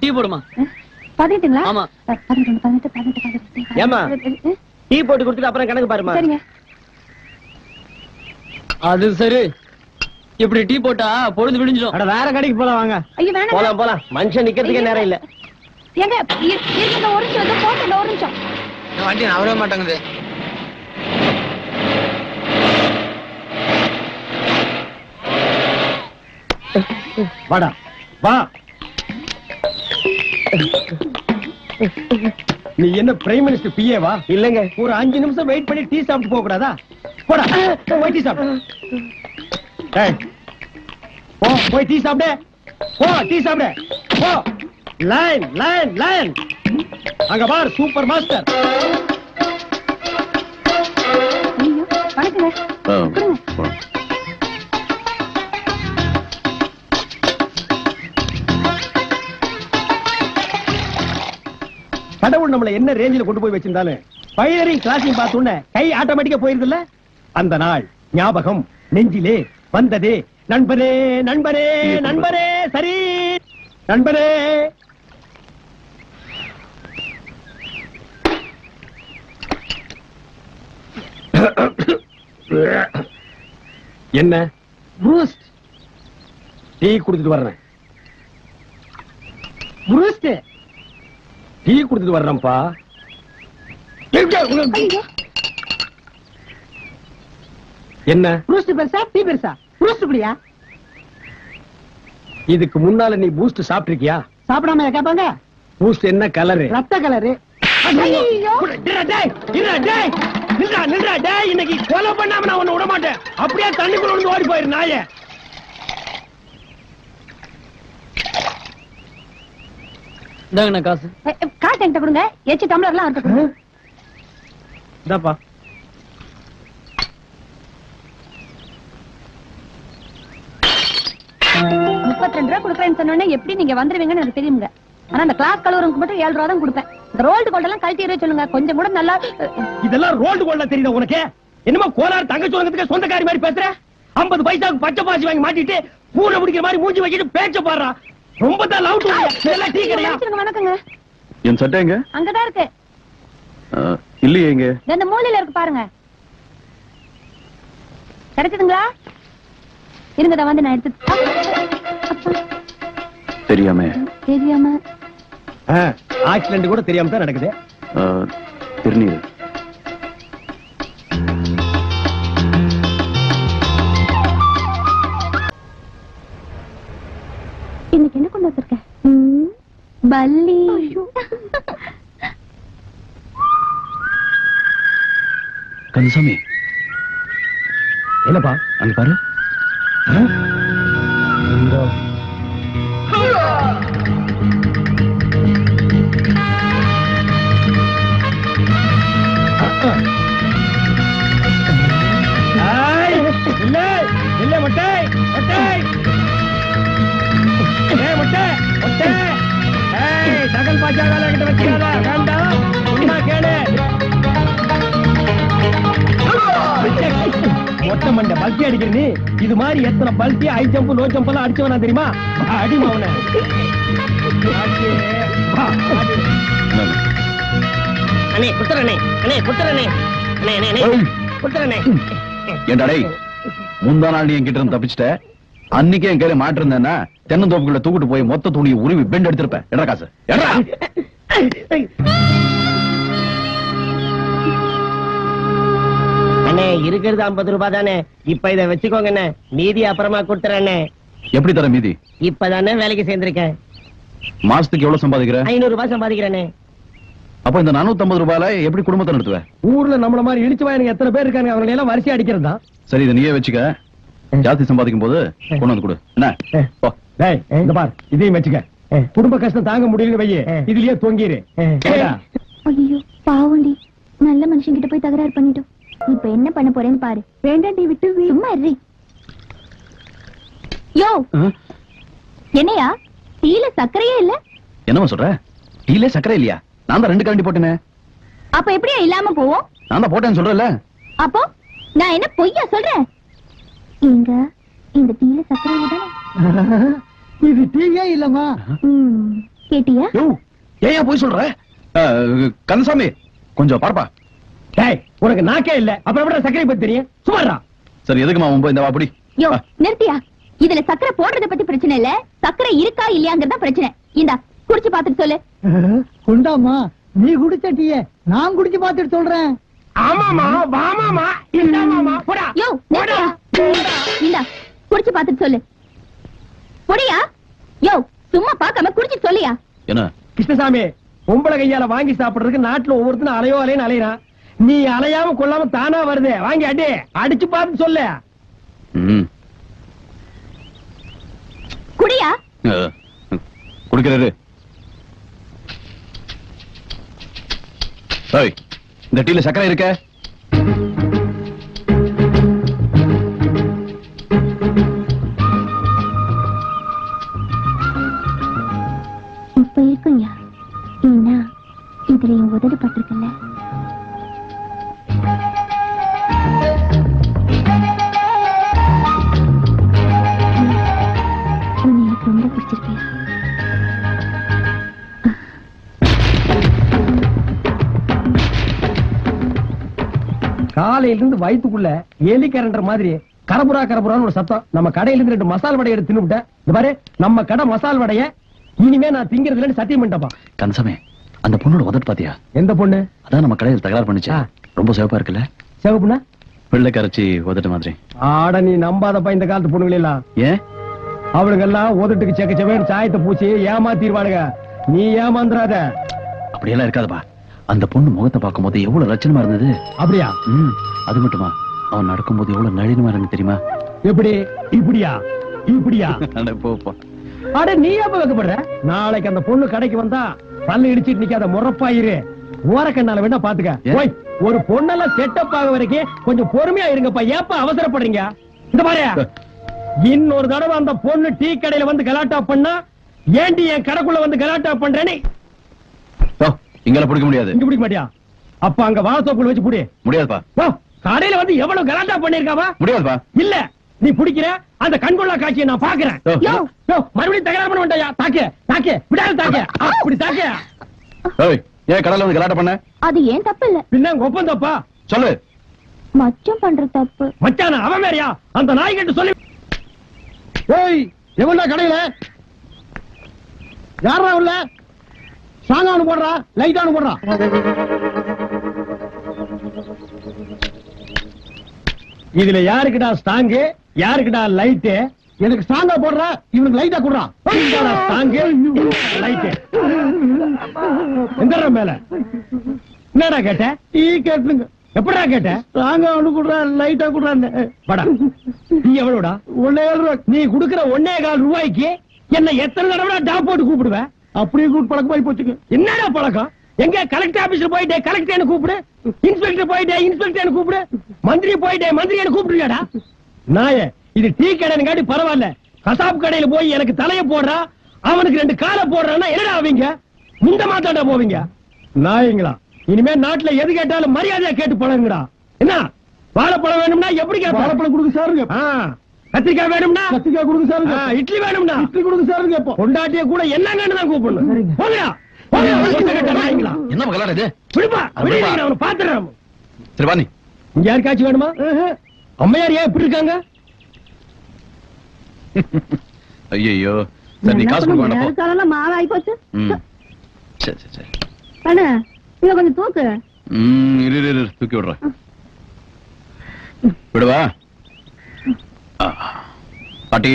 Tea போடுமா? ஆமா. ஏமா டீ போட்டு கொடுத்துட்டு அப்புறம் கணக்கு பாருமா. அது சரி. இப்படி டீ போட்டா பொழுது விடிஞ்சிடும். அட வேற கடைக்கு போலாம் வாங்க. போலாம் போலாம். மனுஷன் நிக்கிறதுக்கே நேரம் இல்ல. ஏங்க இருங்க ஒரு நிமிஷம் போட்டு ஒரு நிமிஷம். வண்டி நவரவே மாட்டேங்குது. வாடா வா. நீ என்ன பிரைம் மினிஸ்டர் பிஏ வா? இல்லங்க. ஒரு 5 நிமிஷம் வெயிட் பண்ணி டீ சாப்பிட்டு போக கூடாதா? போடா போய் டீ சாப்பிடு. டேய் போ போய் டீ சாப்பிடு. போ டீ சாப்பிடு. போ. Line line line. அங்க பார் சூப்பர் மாஸ்டர். ஐயோ வணக்கங்க. கடவுள் நம்மள என்ன ரேஞ்சில கொண்டு போய் வச்சிருந்தாலும் பைலரிங் கிளாஸையும் பார்த்தோன்னே கை ஆட்டோமேட்டிக்கா போயிருதுல்ல. அந்த நாள் ஞாபகம் நெஞ்சிலே வந்ததே. நண்பரே நண்பரே நண்பரே. சரி நண்பரே. என்ன ப்ரூஸ்ட் டீ குடிச்சிட்டு வர்றேன். ப்ரூஸ்ட் டீ குடிச்சிட்டு வர்றேன்ப்பா. என்ன ப்ரூஸ்ட் பெருசா டீ பெருசா? ப்ரூஸ்ட் குடியா? இதுக்கு முன்னால நீ பூஸ்ட் சாப்பிட்டிருக்கியா? சாப்பிடாம கேட்பாங்க. பூஸ்ட் என்ன கலரு? ரத்த கலரு. இன்னைக்கு கொலை பண்ணாம நான் உன்னை விட மாட்டேன். அப்படியே தண்ணிக்குள்ள வந்து ஓடி போயிரு நாயே. காசு காசு என்கிட்ட கொடுங்க. எச்சு டம்ளர்லாம் அவர்கிட்ட கொடுங்க. இந்தாப்பா. ₹32 கொடுக்குறேன்னு சொன்னோன்னே எப்படி நீங்க வந்துருவீங்கன்னு எனக்கு தெரியுங்க. ஆனா அந்த கிளாஸ் கலவருக்கு மட்டும் 7 ரூபா தான் கொடுப்பேன். இந்த ரோல்டு கோல்ட் எல்லாம் கழட்டி சொல்லுங்க. கொஞ்சம் கூட நல்லா. இதெல்லாம் ரோல்டு கோல்டா தெரியுதா உனக்கு? என்னமோ கோலார் தங்கச்சி உலகத்துக்கு சொந்தக்காரி மாதிரி பேசுற. 50 பைசாவுக்கு பச்சை பாசி வாங்கி மாட்டிட்டு பூனை பிடிக்கிற மாதிரி மூஞ்சி வச்சுட்டு பேச்ச பாடுறா. ரொம்ப தான் லவ் இதெல்லாம் டீ கடையா? வணக்கங்க. என் சட்டை எங்க? அங்கதான் இருக்கு. இல்லையே எங்க? இந்த மூலையில இருக்கு பாருங்க. கிடைச்சதுங்களா? இருங்கடா வந்து நான் எடுத்து. தெரியாம ஆக்சிடென்ட் கூட தெரியாம தான் நடக்குது. திருநீர் இன்னைக்கு என்ன கொண்டு வந்திருக்க? பல்லி. கந்தசாமி என்னப்பா அங்க பாரு. இல்ல மொட்டை மொட்டை மொட்டை மொட்டை. தகல் பாஜா வேலை கிட்ட வச்சுக்காத. வேண்டாம் உண்டா கேளு. மொட்டை மண்டை பல்ட்டி அடிக்கிற நீ. இது மாதிரி எத்தனை பல்ட்டி ஹை ஜம்ப் லோ ஜம்ப் எல்லாம் அடிச்சவனா தெரியுமா? அடிமா அவனை. அண்ணே குத்துறனே அண்ணே குத்துறனே அண்ணே அண்ணே குத்துறனே. ஏண்டா டேய், முந்தா நாள் நீ என்கிட்ட இருந்து தப்பிச்சிட்ட. அன்னைக்கே என் கையில மாட்டு இருந்தேன்னா தென்னந்தோப்புக்குள்ள தூக்கிட்டு போய் மொத்த துணியை உருவி பெண்ட் எடுத்திருப்பேன். எடா காசு எடா. அண்ணே இருக்கிறது 50 ரூபாய் தானே. இப்ப இதை வச்சுக்கோங்க அண்ணே. மீதி அப்புறமா கொடுத்துறேன். எப்படி தர மீதி? இப்பதானே வேலைக்கு சேர்ந்திருக்கேன். மாசத்துக்கு எவ்வளவு சம்பாதிக்கிற? 500 ரூபாய் சம்பாதிக்கிறேனே. அப்ப இந்த 450 ரூபாயில எப்படி குடும்பத்தை நடத்துவேன்? ஊர்ல நம்மள மாதிரி இடிச்சு வாயனுங்க எத்தனை பேர் இருக்காங்க. அவங்க எல்லாம் வரிசை அடிக்கிறது தான். சரி இதை நீயே வச்சுக்க. ஜாஸ்தி சம்பாதிக்கும் போது கொண்டு வந்து கொடு. என்ன பார் இதையும் வச்சுக்க. குடும்ப கஷ்டம் தாங்க முடியல வையே. இதுலயே தொங்கிரு. ஐயோ பாவண்டி. நல்ல மனுஷன் கிட்ட போய் தகராறு பண்ணிட்டோம். இப்ப என்ன பண்ண போறேன்னு பாரு. வேண்டாண்டி விட்டு சும்மா இரு. யோ என்னையா டீல சர்க்கரையே இல்ல. என்னமா சொல்ற? டீல சக்கரை இல்லையா? நான் தான் 2 கரண்டி போட்டேனே. அப்ப எப்படியா இல்லாம போவோம்? நான் தான் போட்டேன்னு சொல்றேன்ல. அப்போ நான் என்ன பொய்யா சொல்றேன்? இங்க இந்த டீல சர்க்கரை இல்ல. இது டீயே இல்லம்மா. கேட்டியா? யோ, ஏன் போய் சொல்ற? கந்தசாமி கொஞ்சம் பாருப்பா. டேய், உனக்கு நாக்கே இல்ல. அப்புறம் எப்படி சக்கரை பத்தி தெரியும்? சுமாரா. சரி, எதுக்குமா உன் போய் இந்த வாப்படி? யோ, நிறுத்தியா? இதுல சக்கரை போடுறத பத்தி பிரச்சனை இல்ல, சக்கரை இருக்கா இல்லையாங்கறத பிரச்சனை. இந்தா குடிச்சு பாத்துட்டு சொல்லு. கொண்டாமா, நீ குடிச்ச டீயே நான் குடிச்சு பாத்துட்டு சொல்றேன். ஆமாமா, வாமாமா, இந்தாமாமா, போடா. யோ, நிறுத்தியா? இந்தா குடிச்சு பாத்துட்டு சொல்லு. போடியா? யோ, சும்மா பார்க்காம குடிச்சு சொல்லியா? என்ன கிருஷ்ணசாமி, பொம்பளை கையால வாங்கி சாப்பிடுறதுக்கு நாட்டுல ஒவ்வொருத்தனும் அலையோ அலையன்னு அலையறான். நீ அலையாம கொள்ளாம தானா வருது. வாங்கி அடிச்சு பார்த்து சொல்லு. குடியா? குடிக்கிறாரு. இந்த டீல சக்கரை இருக்க? இப்ப இருக்குயா. ஏன்னா இதுல என் உதடு பட்டிருக்குல்ல. எனக்கு ரொம்ப பிடிச்சிருக்கியா? காலையில இருந்து வயிற்றுக்குள்ள எலி கரண்டற மாதிரி கரபுரா கரபுரான்னு ஒரு சத்தம். நம்ம கடையில இருந்து 2 மசால் வடை எடுத்து தின்னுட்டேன். இந்த பாரு, நம்ம கடை மசால் வடைய இனிமே நான் திங்கிறது இல்லன்னு சத்தியம் பண்ணிட்டப்பா. கந்தசாமி, அந்த பொண்ணோட உதட்டு பாத்தியா? எந்த பொண்ணு? அதான் நம்ம கடையில் தகராறு பண்ணுச்சா? ரொம்ப சிவப்பா இருக்குல்ல? சிவப்புனா வெள்ளை கரைச்சி உதட்டு மாதிரி. ஆட, நீ நம்பாதப்பா இந்த காலத்து பொண்ணுங்கள எல்லாம். ஏன்? அவளுங்க எல்லாம் உதட்டுக்கு செக்க செவேன்னு சாயத்தை பூச்சி ஏமாத்திடுவானுங்க. நீ ஏமாந்துராத. அப்படியெல்லாம் இருக்காதப்பா. அந்த பொண்ணு முகத்தை பார்க்கும் போது எவ்வளவு லட்சணமா இருந்தது. அப்படியா? அது மட்டுமா, அவன் நடக்கும் போது எவ்வளவு நளினமா இருந்து தெரியுமா? எப்படி? இப்படியா? இப்படியா? போப்பா. அட, நீ எப்ப வைக்கப்படுற? நாளைக்கு அந்த பொண்ணு கடைக்கு வந்தா பல்லு இடிச்சிட்டு நிக்காத, முறப்பாயிரு. ஓரக்கண்ணால வேணா பாத்துக்க. ஓய், ஒரு பொண்ணெல்லாம் செட்டப் ஆக வரைக்கும் கொஞ்சம் பொறுமையா இருங்கப்பா. ஏப்பா அவசரப்படுறீங்க? இந்த பாரு, இன்னொரு தடவை அந்த பொண்ணு டீ கடையில வந்து கலாட்டா பண்ணா, ஏண்டி என் கடைக்குள்ள வந்து கலாட்டா பண்றேன்னு இங்கெல்லாம் பிடிக்க முடியாது. இங்க பிடிக்க மாட்டியா? அப்ப அங்க வாசப்பூல் வச்சு புடி. முடியாதுப்பா. கடையில வந்து எவ்வளவு கலாட்டா பண்ணிருக்காவா? முடியாதுப்பா. இல்ல, நீ பிடிக்கிற அந்த கண்கொள்ளா காட்சியை நான் பாக்குறேன். மறுபடியும் தகராறு பண்ண வேண்டாயா? தாக்கு தாக்கு, விடாது தாக்கு, அப்படி தாக்கு. ஏன் கடையில வந்து கலாட்டா பண்ண? அது ஏன் தப்பு இல்ல. பின்ன ஒப்பம் தப்பா? சொல்லு. மச்சம் பண்ற தப்பு. மச்சான அவன் வேறையா? அந்த நாய் கிட்ட சொல்லி. ஏய், எவன்டா கடையில? யாரா உள்ள? சாங்கானு போடுறா, லைட்டானு போடுறா. இதுல யாருக்குடா ஸ்டாங்கு, யாருக்குடா லைட்டு? எனக்கு ஸ்டாங்கா போடுறா, இவனுக்கு லைட்டா குடுறா. ஸ்டாங்கு லைட்டு எந்த மேல? என்னடா கேட்ட? டீ கேட்டுங்க. எப்படா கேட்ட? ஸ்டாங்கா ஒண்ணு குடுறா, லைட்டா குடுறான்னு. படா, நீ எவ்வளவுடா? 1.5 ரூபா. நீ குடுக்கிற 1.25 ரூபாய்க்கு என்ன எத்தனை தடவை டாப் போட்டு கூப்பிடுவேன்? அப்படியே கூப்பிட்டு பழக்கமாயி போச்சுங்க. என்னடா பழக்கம்? எங்க கலெக்டர் ஆபீஸ்ல போயிட்டே கலெக்டர் கூப்பிடு, இன்ஸ்பெக்டர் போயிட்டே இன்ஸ்பெக்டர் கூப்பிடு, மந்திரி போயிட்டே மந்திரி கூப்பிடுறியாடா? நாயே, இது டீ கடைன்னு காட்டி பரவாயில்ல. கசாப் கடையில போய் எனக்கு தலைய போடுறா, அவனுக்கு 2 காலை போடுறான்னா என்னடா ஆவீங்க? முந்த மாத்தாண்டா போவீங்க நாயங்களா? இனிமே நாட்டுல எது கேட்டாலும் மரியாதையா கேட்டு பழகுங்கடா. என்ன வாழைப்பழம் வேணும்னா எப்படி கேட்ப? வாழைப்பழம் கொடுங்க சாருங்க. கத்திரிக்காய் வேணும்னா கத்திரிக்காய் கொடுங்க சாருங்க. இட்லி வேணும்னா இட்லி கொடுங்க சாருங்க. எப்போ பொண்டாட்டிய கூட என்னங்கன்னு தான் கூப்பிடணும். போங்கடா. என்ன கலாட்டா இது? அவனை பாத்துறேன். சரி வா, நீ இங்க யாருக்காச்சும் வேணுமா? அம்மையார் ஏன் இப்படி இருக்காங்க? ஐயோ, சரி நீ காசு கொடுக்க வேண்டாம். மாவாய் போச்சு. சரி சரி சரி. அண்ணா, இங்க கொஞ்சம் தூக்கு. இரு தூக்கி விடுறேன். விடுவா. பாட்டி,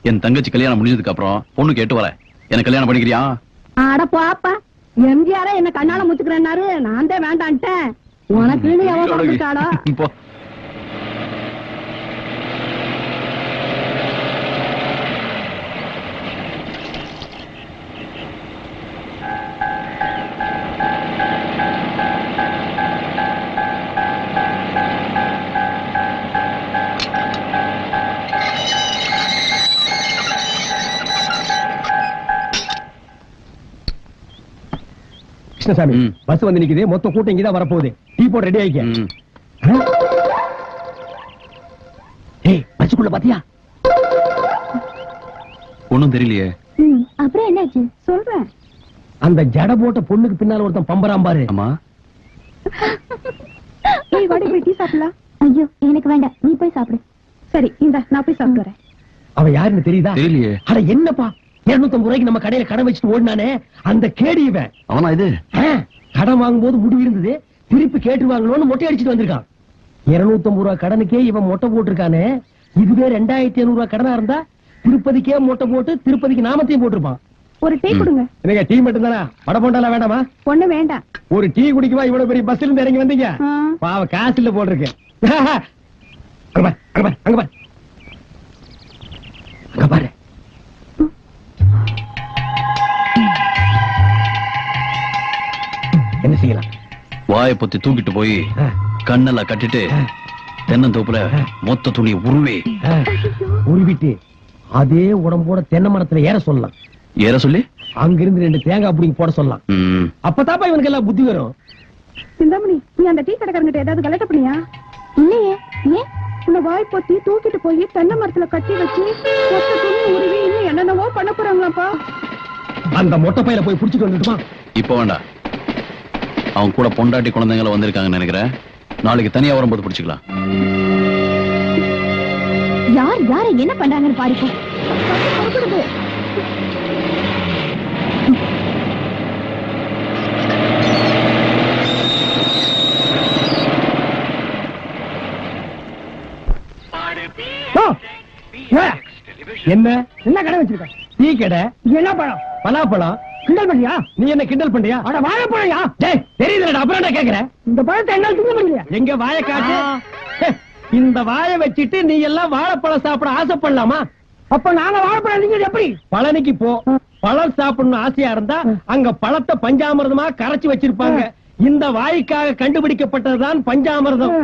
என் தங்கச்சி கல்யாணம் முடிஞ்சதுக்கு அப்புறம் பொண்ணு கேட்டு வர. எனக்கு கல்யாணம் பண்ணிக்கிறியா? அட பாப்பா, எம்ஜிஆரே என்ன கண்ணால முச்சுக்கிறேன்னாரு, நான் தான் வேண்டான்ட்டேன். உனக்கு போ. கிருஷ்ணசாமி ம். பஸ் வந்து நிக்குது, மொத்த கூட்டம் இங்கதான் வரப்போகுது. டீ போட ரெடி ஆயிக்க. ம். ஏய், பஸ்ஸுக்குள்ள பாத்தியா? ஒண்ணும் தெரியலையே. அப்புறம் என்னாச்சு சொல்றேன். அந்த ஜட போட்ட பொண்ணுக்கு பின்னால ஒருத்தன் பம்பராம் பாரு. அம்மா ஏய் வாடி போய் டீ சாப்பிடலாம். ஐயோ எனக்கு வேண்டாம், நீ போய் சாப்பிடு. சரி இந்த நான் போய் சாப்பிட்டு வரேன். அவன் யாருன்னு தெரியுதா? தெரியலையே. அட என்னப்பா 250 ரூபாய்க்கு நம்ம கடையில கடன் வச்சுட்டு ஓடினானே அந்த கேடி இவன். அவனா இது? கடன் வாங்கும்போது முடிவு இருந்தது, திருப்பி கேட்டு வாங்கணும்னு மொட்டை அடிச்சுட்டு வந்திருக்கான். 250 ரூபாய் கடனுக்கே இவன் மொட்டை போட்டிருக்கானே. இதுவே 2500 ரூபாய் கடனா இருந்தா திருப்பதிக்கே மொட்டை போட்டு திருப்பதிக்கு நாமத்தையும் போட்டிருப்பான். ஒரு டீ கொடுங்க. என்னங்க டீ மட்டும் தானே? வட போண்டாலாம் வேண்டாமா? ஒண்ணு வேண்டாம். ஒரு டீ குடிக்குவா இவ்வளவு பெரிய பஸ்ல இருந்து இறங்கி வந்தீங்க? ஆ. பாவ காசு இல்ல போட்டிருக்கு. அங்க பாரு, அங்க பாரு, அங்க பாரு. அங்க பாரு. என்ன செய்யலாம்? வாயை பொத்தி தூக்கிட்டு போய் கண்ணெல்லாம் கட்டிட்டு தென்னந்தோப்புல மொத்த துணியை உருவி உருவிட்டு அதே உடம்போட தென்னை மரத்துல ஏற சொல்லலாம். ஏற சொல்லி அங்கிருந்து 2 தேங்காய் பிடிங்கி போட சொல்லலாம். ம். அப்பதாப்பா இவனுக்கு எல்லாம் புத்தி வரும். சிந்தாமணி நீ அந்த டீ கடைக்காரங்கிட்ட ஏதாவது கலட்ட பண்ணியா? இல்லையே. ஏன்? உன்னை வாய் பொத்தி தூக்கிட்டு போய் தென்னை மரத்துல கட்டி வச்சு மொத்த துணி உருவி இன்னும் என்னென்னவோ பண்ண போறாங்களாப்பா. அந்த மொட்டை பையில போய் புடிச்சிட்டு வந்துட்டுமா? இப்ப வேண்டாம். அவன் கூட பொண்டாட்டி குழந்தைங்கள வந்திருக்காங்கன்னு நினைக்கிறேன். நாளைக்கு தனியா வரும்போது பிடிச்சுக்கலாம். யார் யார என்ன பண்றாங்கன்னு பாருப்பா. என்ன என்ன கடை வச்சிருக்க? டீ கடை. என்ன பழம்? பலாப்பழம். கிண்டல் பண்ணியா? நீ என்ன கிண்டல் பண்றியா? அட வாழைப்பழம்யா. டேய் தெரியுதுடா, அப்புறம் என்ன கேக்குற? இந்த பழத்தை என்ன திங்க முடியல. எங்க வாயை காட்டு. இந்த வாயை வச்சிட்டு நீ எல்லாம் வாழைப்பழம் சாப்பிட ஆசைப்படலாமா? அப்ப நாங்க வாழைப்பழம் நீங்க எப்படி? பழனிக்கு போ. பழம் சாப்பிடணும் ஆசையா இருந்தா அங்க பழத்தை பஞ்சாமிர்தமா கரைச்சு வச்சிருப்பாங்க. இந்த வாய்க்காக கண்டுபிடிக்கப்பட்டதுதான் பஞ்சாமிர்தம்.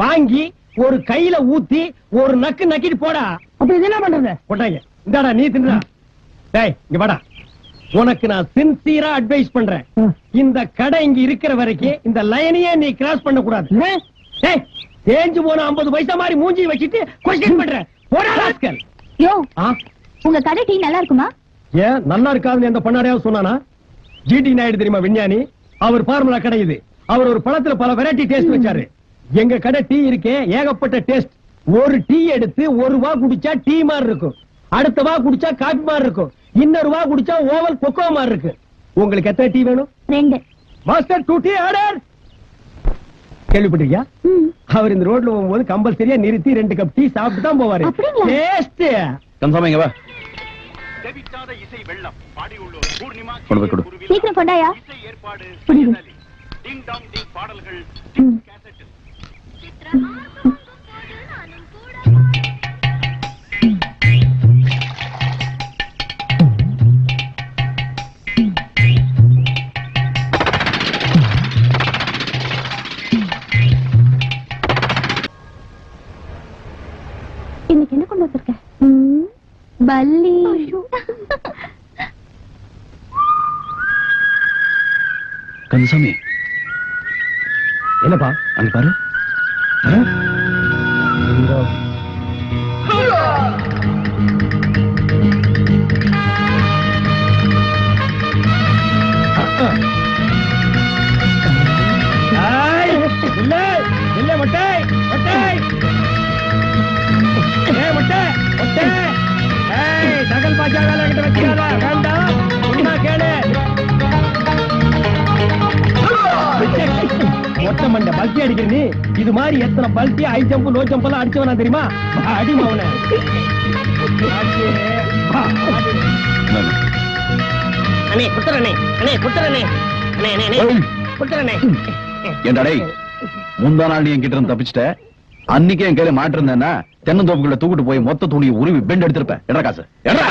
வாங்கி ஒரு கையில ஊத்தி ஒரு நக்கு நக்கிட்டு போடா. அப்ப இது என்ன பண்றது? போட்டாங்க. இந்தாடா நீ தின்றா. டேய் இங்க வாடா. உனக்கு நான் சின்சியரா அட்வைஸ் பண்றேன். இந்த கடை இங்க இருக்கிற வரைக்கும் இந்த லைனையே நீ கிராஸ் பண்ண கூடாது. டேய் தேஞ்சு போன 50 பைசா மாதிரி மூஞ்சி வச்சிட்டு கொஸ்டின் பண்ற. போடா ராஸ்கல். யோ உங்க கடை டீ நல்லா இருக்குமா? ஏன் நல்லா இருக்காதுன்னு எந்த பண்ணாரையாவது சொன்னானா? ஜிடி நாயுடு தெரியுமா விஞ்ஞானி? அவர் ஃபார்முலா கடை இது. அவர் ஒரு பழத்துல பல வெரைட்டி டேஸ்ட் வச்சாரு. எங்க கடை டீ இருக்கே ஏகப்பட்ட டேஸ்ட். ஒரு டீ எடுத்து ஒரு வா குடிச்சா டீ மாதிரி இருக்கும், அடுத்த வா குடிச்சா காபி மாதிரி இருக்கும், இன்னொரு வா குடிச்சா ஓவல் கொக்கோ மாதிரி இருக்கு. உங்களுக்கு எத்தனை டீ வேணும்? 2. Master 2 tea order. கேள்விப்பட்டிருக்கியா? அவர் இந்த ரோட்ல போகும்போது கம்பல்சரியா நிறுத்தி 2 கப் டீ சாப்பிட்டு தான் போவாரு. டேஸ்ட் கன்ஃபார்ம் இங்க வா. கொண்டு போய் கொடு. சீக்கிரம் கொண்டாயா. இன்னைக்கு என்ன கொண்டு வந்திருக்க? பல்லி. கந்தசாமி என்னப்பா அங்க பாரு. தகல் பாஜா வச்சுக்காதா வேண்டாம். கேளு மொட்டை மண்டை பல்ட்டி அடிக்கிற நீ. இது மாதிரி எத்தனை பல்ட்டி ஹை ஜம்ப் லோ ஜம்ப் எல்லாம் அடிச்சவனா தெரியுமா? அடிமா அவனை. அண்ணே குத்துறனே, அண்ணே குத்துறனே, அண்ணே அண்ணே அண்ணே குத்துறனே. ஏன்டா டேய், முந்தா நாள் நீ என்கிட்ட இருந்து தப்பிச்சிட்ட. அன்னைக்கே என் கையில மாட்டிருந்தேன்னா தென்னந்தோப்புக்குள்ள தூக்கிட்டு போய் மொத்த துணியை உருவி பெண்ட் எடுத்திருப்பேன். எடா காசு எடா.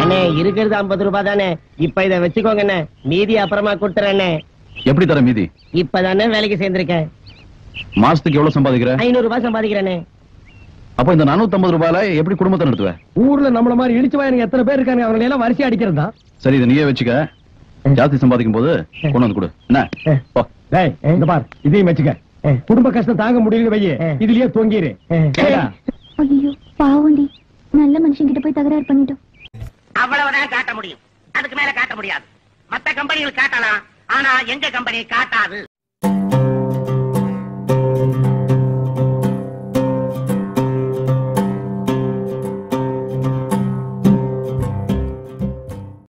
அண்ணே இருக்கிறது 50 ரூபாய் தானே, இப்ப இத வச்சுக்கோங்க அண்ணே, மீதி அப்புறமா கொடுத்துறேன். எப்படி தர மீதி? இப்பதானே வேலைக்கு சேர்ந்திருக்கேன். மாசத்துக்கு எவ்வளவு சம்பாதிக்கிற? 500 ரூபாய் சம்பாதிக்கிறேனே. அப்ப இந்த 450 ரூபாயில எப்படி குடும்பத்தை நடத்துவ? ஊர்ல நம்மள மாதிரி இடிச்சுவாயனுங்க எத்தனை பேர் இருக்காங்க, அவங்க எல்லாம் வரிசை அடிக்கிறது தான். சரி, இதை நீயே வச்சுக்க. ஜாஸ்தி சம்பாதிக்கும் போது கொண்டு வந்து கொடு. என்ன? போ. டேய், இந்த பார், இதையும் வச்சுக்க. குடும்ப கஷ்டம் தாங்க முடியல வையே, இதுலயே தொங்கிரு. ஐயோ பாவண்டி, நல்ல மனுஷன் கிட்ட போய் தகராறு பண்ணிட்டோம். அவ்வளவுதான் காட்ட முடியும், அதுக்கு மேல காட்ட முடியாது. மத்த கம்பெனிகள் காட்டலாம், ஆனா எங்க கம்பெனி காட்டாது.